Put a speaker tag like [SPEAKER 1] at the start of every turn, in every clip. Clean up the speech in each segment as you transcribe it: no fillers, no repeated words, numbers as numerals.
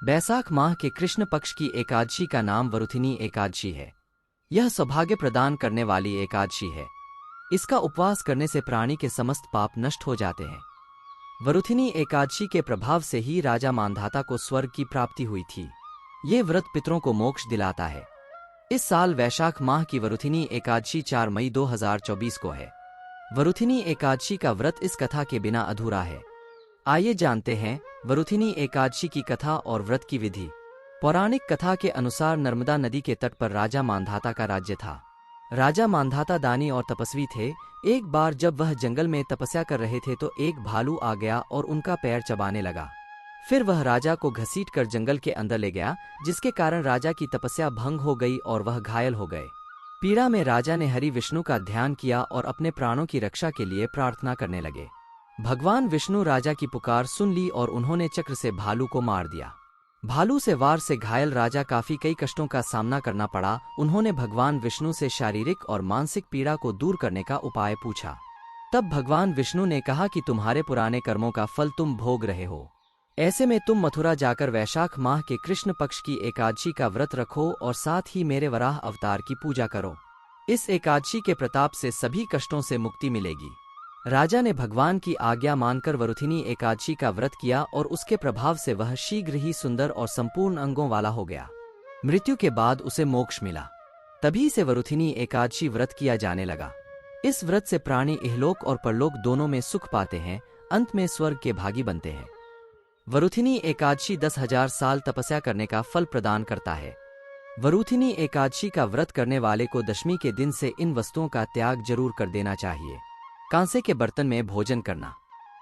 [SPEAKER 1] बैसाख माह के कृष्ण पक्ष की एकादशी का नाम वरुथिनी एकादशी है। यह सौभाग्य प्रदान करने वाली एकादशी है। इसका उपवास करने से प्राणी के समस्त पाप नष्ट हो जाते हैं। वरुथिनी एकादशी के प्रभाव से ही राजा मांधाता को स्वर्ग की प्राप्ति हुई थी। ये व्रत पितरों को मोक्ष दिलाता है। इस साल वैशाख माह की वरुथिनी एकादशी 4 मई 2024 को है। वरुथिनी एकादशी का व्रत इस कथा के बिना अधूरा है। आइए जानते हैं वरुथिनी एकादशी की कथा और व्रत की विधि। पौराणिक कथा के अनुसार नर्मदा नदी के तट पर राजा मांधाता का राज्य था। राजा मांधाता दानी और तपस्वी थे। एक बार जब वह जंगल में तपस्या कर रहे थे तो एक भालू आ गया और उनका पैर चबाने लगा। फिर वह राजा को घसीट कर जंगल के अंदर ले गया, जिसके कारण राजा की तपस्या भंग हो गई और वह घायल हो गए। पीड़ा में राजा ने हरि विष्णु का ध्यान किया और अपने प्राणों की रक्षा के लिए प्रार्थना करने लगे। भगवान विष्णु राजा की पुकार सुन ली और उन्होंने चक्र से भालू को मार दिया। भालू से वार से घायल राजा काफी कई कष्टों का सामना करना पड़ा। उन्होंने भगवान विष्णु से शारीरिक और मानसिक पीड़ा को दूर करने का उपाय पूछा। तब भगवान विष्णु ने कहा कि तुम्हारे पुराने कर्मों का फल तुम भोग रहे हो। ऐसे में तुम मथुरा जाकर वैशाख माह के कृष्ण पक्ष की एकादशी का व्रत रखो और साथ ही मेरे वराह अवतार की पूजा करो। इस एकादशी के प्रताप से सभी कष्टों से मुक्ति मिलेगी। राजा ने भगवान की आज्ञा मानकर वरुथिनी एकादशी का व्रत किया और उसके प्रभाव से वह शीघ्र ही सुंदर और संपूर्ण अंगों वाला हो गया। मृत्यु के बाद उसे मोक्ष मिला। तभी से वरुथिनी एकादशी व्रत किया जाने लगा। इस व्रत से प्राणी इहलोक और परलोक दोनों में सुख पाते हैं, अंत में स्वर्ग के भागी बनते हैं। वरुथिनी एकादशी 10,000 साल तपस्या करने का फल प्रदान करता है। वरुथिनी एकादशी का व्रत करने वाले को दशमी के दिन से इन वस्तुओं का त्याग जरूर कर देना चाहिए। कांसे के बर्तन में भोजन करना,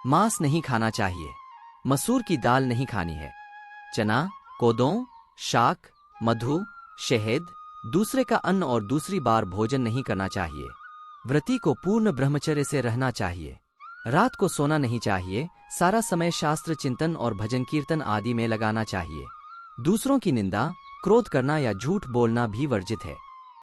[SPEAKER 1] मांस नहीं खाना चाहिए, मसूर की दाल नहीं खानी है, चना, कोदों, शाक, मधु, शहद, दूसरे का अन्न और दूसरी बार भोजन नहीं करना चाहिए। व्रती को पूर्ण ब्रह्मचर्य से रहना चाहिए। रात को सोना नहीं चाहिए। सारा समय शास्त्र चिंतन और भजन कीर्तन आदि में लगाना चाहिए। दूसरों की निंदा, क्रोध करना या झूठ बोलना भी वर्जित है।